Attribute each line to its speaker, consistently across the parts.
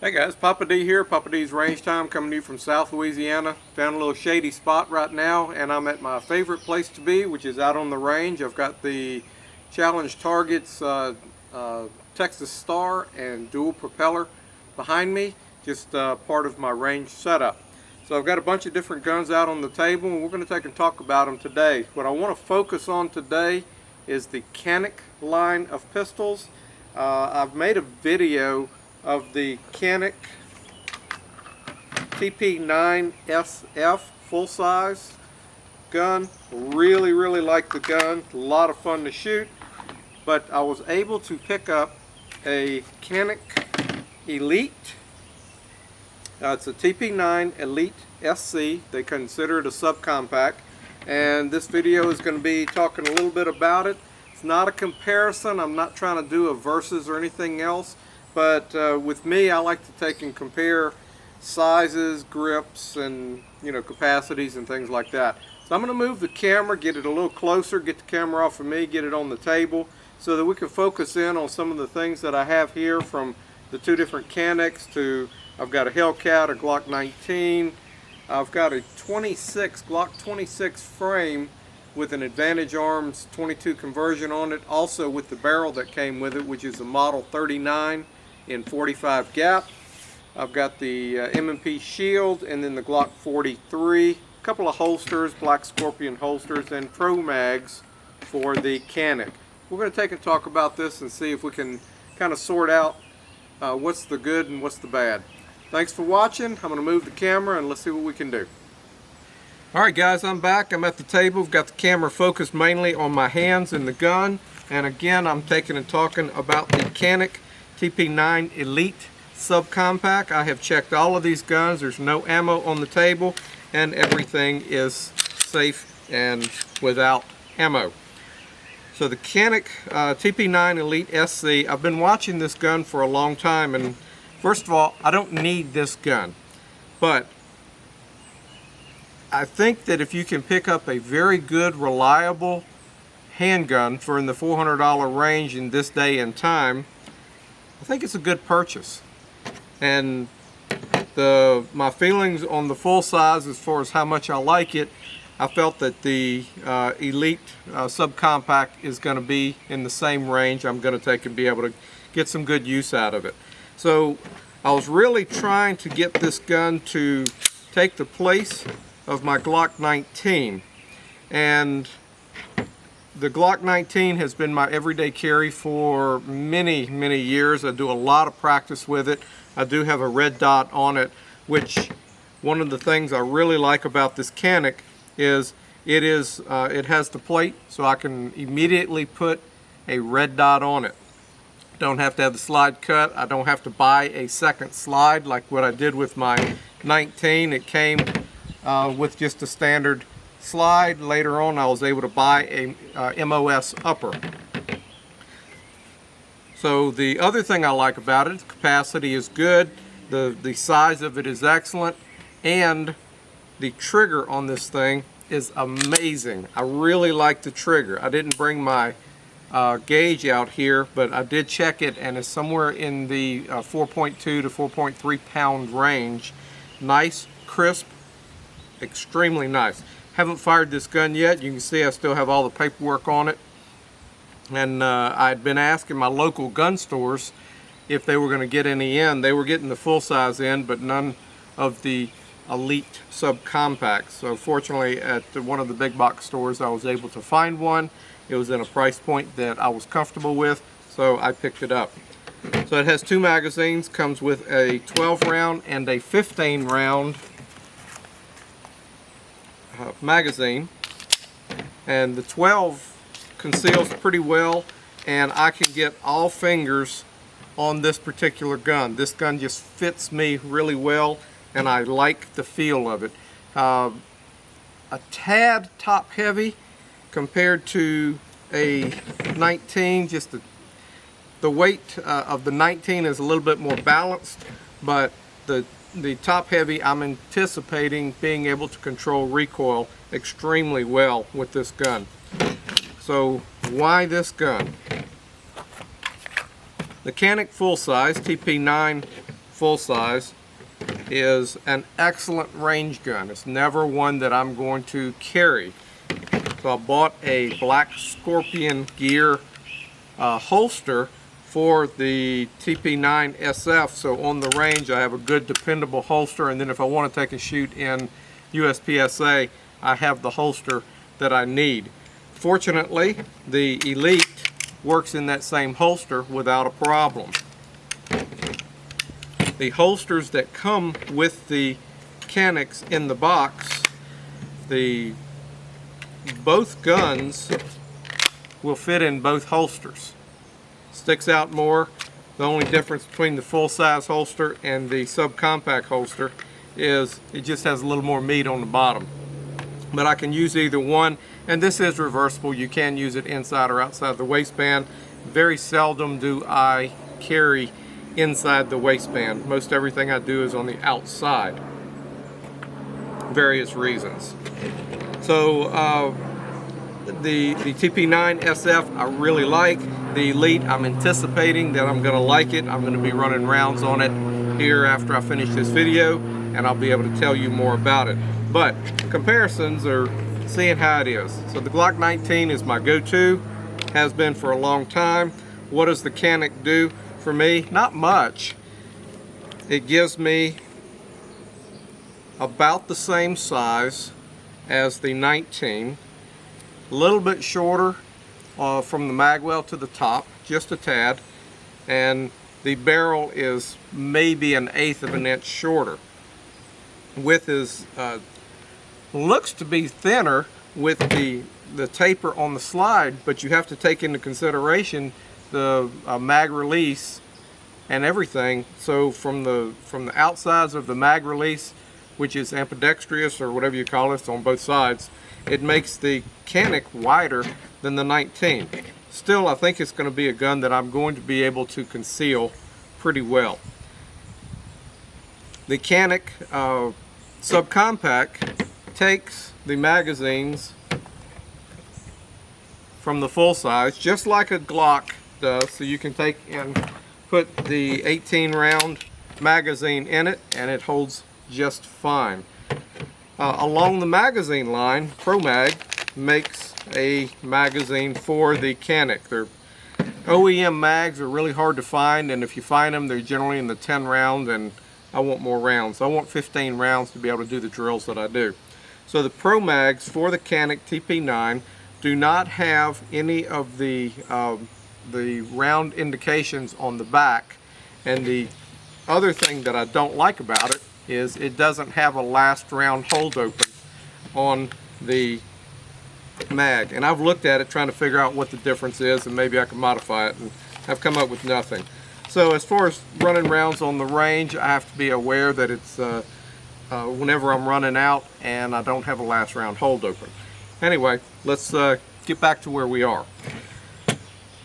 Speaker 1: Hey guys, Papa D here, Papa D's Range Time, coming to you from South Louisiana. Found a little shady spot right now, and I'm at my favorite place to be, which is out on the range. I've got the Challenge Targets Texas Star and dual propeller behind me, just part of my range setup. So I've got a bunch of different guns out on the table, and we're going to take and talk about them today. What I want to focus on today is the Canik line of pistols. I've made a video of the Canik TP9SF full size gun. Really like the gun, a lot of fun to shoot, but I was able to pick up a Canik Elite. It's a TP9 Elite SC. They consider it a subcompact, and this video is going to be talking a little bit about it. It's not a comparison. I'm not trying to do a versus or anything else. But with me, I like to take and compare sizes, grips, and capacities and things like that. So I'm going to move the camera, get it a little closer, get the camera off of me, get it on the table, so that we can focus in on some of the things that I have here, from the two different Caniks to I've got a HellCat, a Glock 19, I've got a Glock 26 frame with an Advantage Arms 22 conversion on it, also with the barrel that came with it, which is a Model 39 in 45 gap. I've got the M&P Shield, and then the Glock 43, a couple of holsters, Black Scorpion holsters, and ProMags for the Canik. We're going to take and talk about this and see if we can kind of sort out what's the good and what's the bad. Thanks for watching. I'm going to move the camera and let's see what we can do. Alright guys, I'm back. I'm at the table. I've got the camera focused mainly on my hands and the gun. And again, I'm taking and talking about the Canik TP9 Elite subcompact. I have checked all of these guns. There's no ammo on the table, and everything is safe and without ammo. So the Canik TP9 Elite SC, I've been watching this gun for a long time, and first of all, I don't need this gun, but I think that if you can pick up a very good, reliable handgun for in the $400 range in this day and time, I think it's a good purchase. And my feelings on the full size, as far as how much I like it, I felt that the Elite subcompact is going to be in the same range. I'm going to take and be able to get some good use out of it. So I was really trying to get this gun to take the place of my Glock 19, and the Glock 19 has been my everyday carry for many years. I do a lot of practice with it. I do have a red dot on it, which one of the things I really like about this Canik is it has the plate, so I can immediately put a red dot on it. Don't have to have the slide cut. I don't have to buy a second slide like what I did with my 19. It came with just a standard slide. Later on, I was able to buy a MOS upper. So the other thing I like about it, the capacity is good, the size of it is excellent, and the trigger on this thing is amazing. I really like the trigger. I didn't bring my gauge out here, but I did check it, and it's somewhere in the 4.2 to 4.3 pound range. Nice, crisp, extremely nice. Haven't fired this gun yet. You can see I still have all the paperwork on it, and I'd been asking my local gun stores if they were going to get any in. They were getting the full size in, but none of the Elite subcompacts. So fortunately, at one of the big box stores, I was able to find one. It was in a price point that I was comfortable with, so I picked it up. So it has two magazines, comes with a 12 round and a 15 round magazine, and the 12 conceals pretty well, and I can get all fingers on this particular gun. This gun just fits me really well, and I like the feel of it. A tad top heavy compared to a 19. Just the weight of the 19 is a little bit more balanced, but the top heavy, I'm anticipating being able to control recoil extremely well with this gun. So why this gun? The Canik full size TP9 full size is an excellent range gun. It's never one that I'm going to carry. So I bought a Black Scorpion gear holster for the TP9SF, so on the range I have a good dependable holster, and then if I want to take a shoot in USPSA, I have the holster that I need. Fortunately, the Elite works in that same holster without a problem. The holsters that come with the Caniks in the box, both guns will fit in both holsters. Sticks out more. The only difference between the full-size holster and the subcompact holster is it just has a little more meat on the bottom. But I can use either one, and this is reversible. You can use it inside or outside the waistband. Very seldom do I carry inside the waistband. Most everything I do is on the outside. Various reasons. So the TP9SF I really like. The Elite, I'm anticipating that I'm going to like it. I'm going to be running rounds on it here after I finish this video, and I'll be able to tell you more about it. But comparisons are seeing how it is. So the Glock 19 is my go-to, has been for a long time. What does the Canik do for me? Not much. It gives me about the same size as the 19, a little bit shorter from the magwell to the top, just a tad, and the barrel is maybe 1/8 of an inch shorter. Width is looks to be thinner with the taper on the slide, but you have to take into consideration the mag release and everything. So from the outsides of the mag release, which is ambidextrous or whatever you call it, it's on both sides, it makes the Canik wider than the 19. Still, I think it's going to be a gun that I'm going to be able to conceal pretty well. The Canik subcompact takes the magazines from the full size, just like a Glock does, so you can take and put the 18 round magazine in it, and it holds just fine. Along the magazine line, ProMag makes a magazine for the Canik. Their OEM mags are really hard to find, and if you find them, they're generally in the 10 round, and I want more rounds. I want 15 rounds to be able to do the drills that I do. So the ProMags for the Canik TP9 do not have any of the round indications on the back, and the other thing that I don't like about it is it doesn't have a last round hold open on the mag, and I've looked at it trying to figure out what the difference is, and maybe I can modify it, and I've come up with nothing. So as far as running rounds on the range, I have to be aware that it's whenever I'm running out and I don't have a last round hold open. Anyway, let's get back to where we are.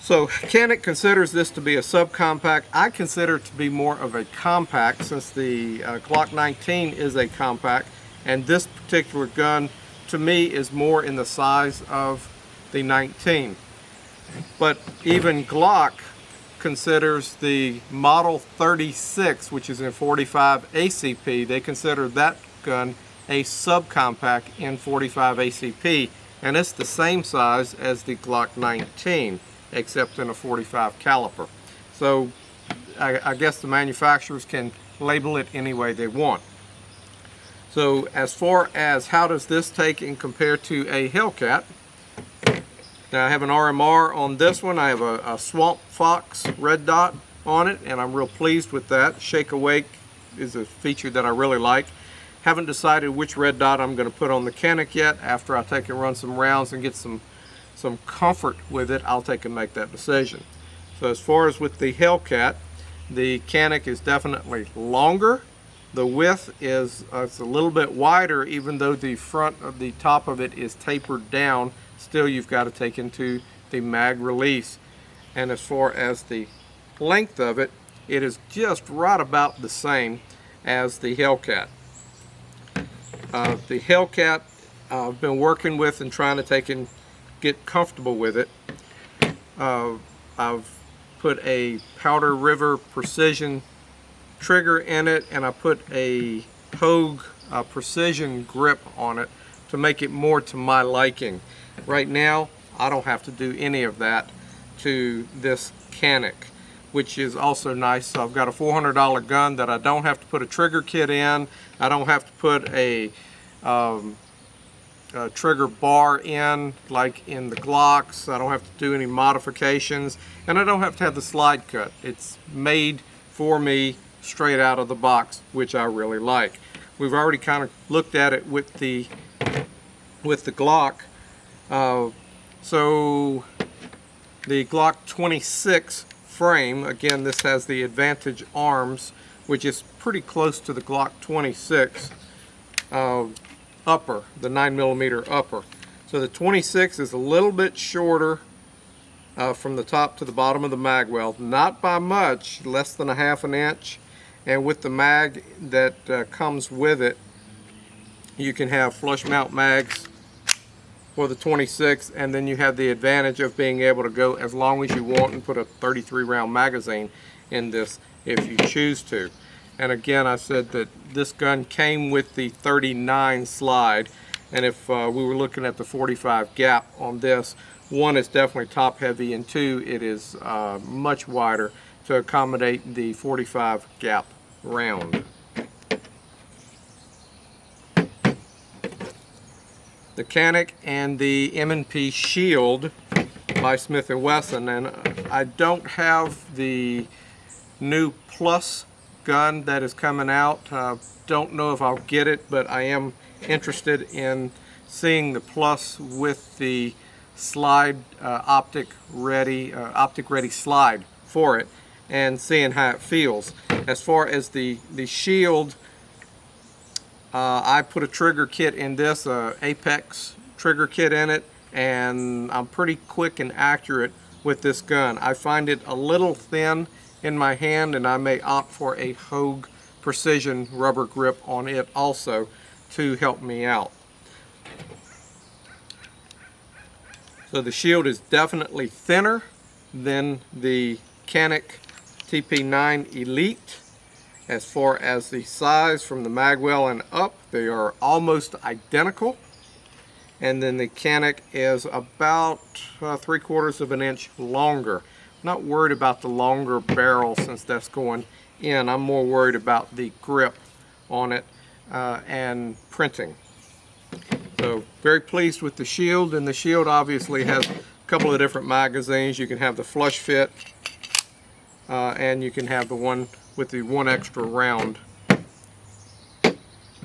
Speaker 1: So Canik considers this to be a subcompact. I consider it to be more of a compact, since the Glock 19 is a compact, and this particular gun to me is more in the size of the 19. But even Glock considers the Model 36, which is in 45 ACP, they consider that gun a subcompact in 45 ACP, and it's the same size as the Glock 19, except in a 45 caliber. So I guess the manufacturers can label it any way they want. So as far as how does this take in compared to a HellCat, now I have an RMR on this one. I have a Swamp Fox red dot on it, and I'm real pleased with that. Shake Awake is a feature that I really like. Haven't decided which red dot I'm going to put on the Canik yet. After I take and run some rounds and get some comfort with it, I'll take and make that decision. So as far as with the HellCat, the Canik is definitely longer. The width is it's a little bit wider, even though the front of the top of it is tapered down. Still, you've got to take into the mag release. And as far as the length of it, it is just right about the same as the HellCat. The HellCat I've been working with and trying to take and get comfortable with it. I've put a Powder River Precision trigger in it, and I put a Hogue precision grip on it to make it more to my liking. Right now, I don't have to do any of that to this Canik, which is also nice. So I've got a $400 gun that I don't have to put a trigger kit in. I don't have to put a trigger bar in like in the Glocks. I don't have to do any modifications, and I don't have to have the slide cut. It's made for me straight out of the box, which I really like. We've already kind of looked at it with the Glock. So the Glock 26 frame, again, this has the Advantage arms, which is pretty close to the Glock 26 upper, the 9mm upper. So the 26 is a little bit shorter from the top to the bottom of the mag well, not by much, less than a half an inch. And with the mag that comes with it, you can have flush mount mags for the 26, and then you have the advantage of being able to go as long as you want and put a 33 round magazine in this if you choose to. And again, I said that this gun came with the 39 slide, and if we were looking at the 45 gap on this, one, it's definitely top heavy, and two, it is much wider to accommodate the 45 gap round. The Canik and the M&P Shield by Smith & Wesson, and I don't have the new Plus gun that is coming out. Don't know if I'll get it, but I am interested in seeing the Plus with the slide, optic ready slide for it, and seeing how it feels. As far as the Shield, I put a trigger kit in this, Apex trigger kit in it, and I'm pretty quick and accurate with this gun. I find it a little thin in my hand, and I may opt for a Hogue precision rubber grip on it also to help me out. So the Shield is definitely thinner than the Canik TP9 Elite. As far as the size from the magwell and up, they are almost identical. And then the Canik is about 3/4 of an inch longer. Not worried about the longer barrel since that's going in. I'm more worried about the grip on it and printing. So very pleased with the Shield, and the Shield obviously has a couple of different magazines. You can have the flush fit and you can have the one with the one extra round.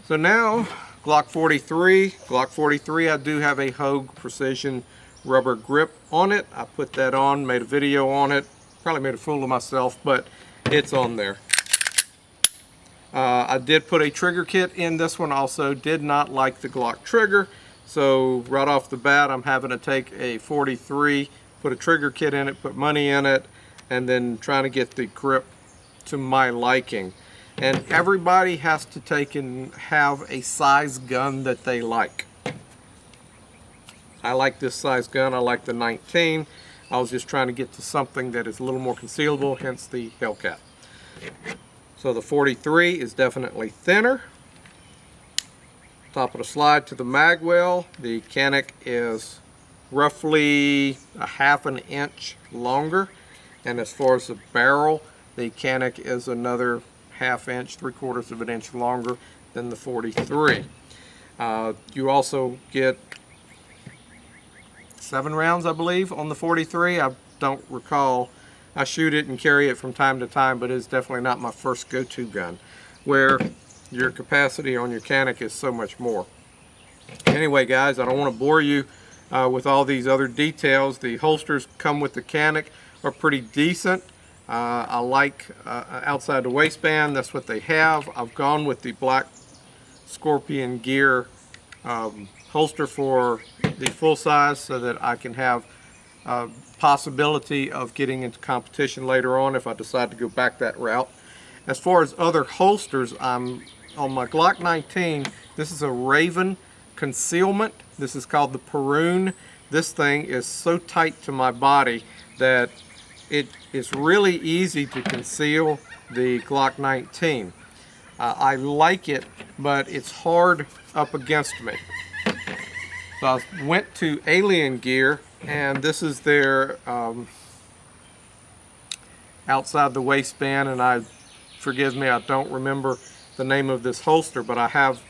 Speaker 1: So now Glock 43. Glock 43, I do have a Hogue precision rubber grip on it. I put that on, made a video on it. Probably made a fool of myself, but it's on there. I did put a trigger kit in this one also. Did not like the Glock trigger, so right off the bat I'm having to take a 43, put a trigger kit in it, put money in it, and then trying to get the grip to my liking. And everybody has to take and have a size gun that they like. I like this size gun. I like the 19. I was just trying to get to something that is a little more concealable, hence the HellCat. So the 43 is definitely thinner. Top of the slide to the magwell. The Canik is roughly a half an inch longer, and as far as the barrel, the Canik is another half inch, 3/4 of an inch longer than the 43. You also get 7 rounds, I believe, on the 43. I don't recall. I shoot it and carry it from time to time, but it's definitely not my first go-to gun, where your capacity on your Canik is so much more. Anyway, guys, I don't want to bore you with all these other details. The holsters come with the Canik are pretty decent. I like outside the waistband, that's what they have. I've gone with the black Scorpion Gear holster for the full size so that I can have possibility of getting into competition later on if I decide to go back that route. As far as other holsters, I'm on my Glock 19. This is a Raven concealment. This is called the Perun. This thing is so tight to my body that it is really easy to conceal the Glock 19. I like it, but it's hard up against me. So I went to Alien Gear, and this is their outside the waistband, and forgive me, I don't remember the name of this holster, but I have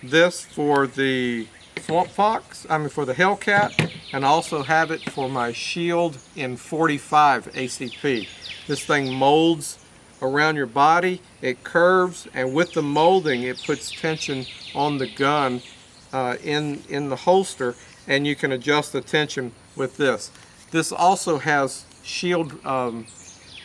Speaker 1: this for the Swamp Fox, for the HellCat, and I also have it for my Shield in 45 ACP. This thing molds around your body, it curves, and with the molding it puts tension on the gun in the holster, and you can adjust the tension with this. This also has Shield,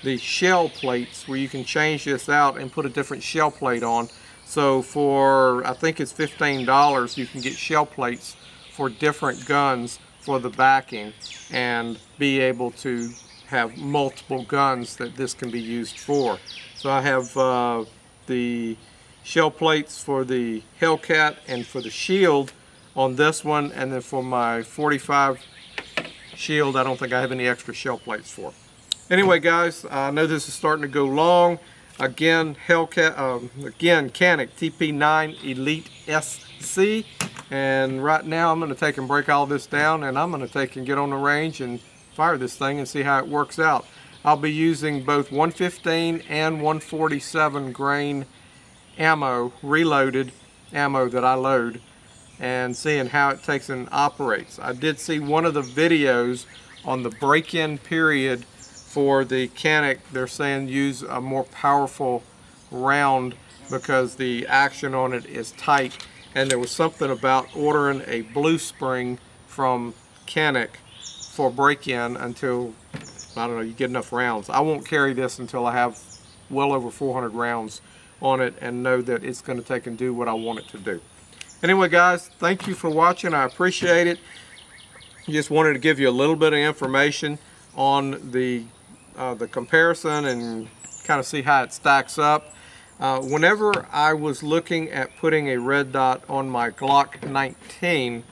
Speaker 1: the shell plates, where you can change this out and put a different shell plate on. So for, I think it's $15, you can get shell plates for different guns for the backing and be able to have multiple guns that this can be used for. So I have the shell plates for the HellCat and for the Shield on this one, and then for my 45 Shield, I don't think I have any extra shell plates for. Anyway guys, I know this is starting to go long. Again, again, Canik TP9 Elite SC, and right now I'm going to take and break all this down, and I'm going to take and get on the range and fire this thing and see how it works out. I'll be using both 115 and 147 grain ammo, reloaded ammo that I load, and seeing how it takes and operates. I did see one of the videos on the break-in period for the Canik. They're saying use a more powerful round because the action on it is tight, and there was something about ordering a blue spring from Canik for break-in until, I don't know, you get enough rounds. I won't carry this until I have well over 400 rounds on it and know that it's going to take and do what I want it to do. Anyway guys, thank you for watching. I appreciate it. Just wanted to give you a little bit of information on the comparison and kind of see how it stacks up. Whenever I was looking at putting a red dot on my Glock 19,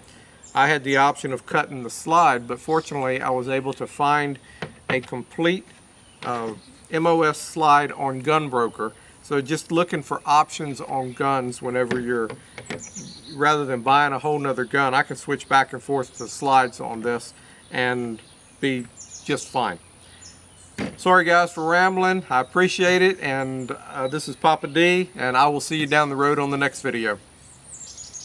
Speaker 1: I had the option of cutting the slide, but fortunately I was able to find a complete MOS slide on Gunbroker. So just looking for options on guns whenever you're, rather than buying a whole nother gun, I can switch back and forth to slides on this and be just fine. Sorry guys for rambling, I appreciate it, and this is Papa D, and I will see you down the road on the next video.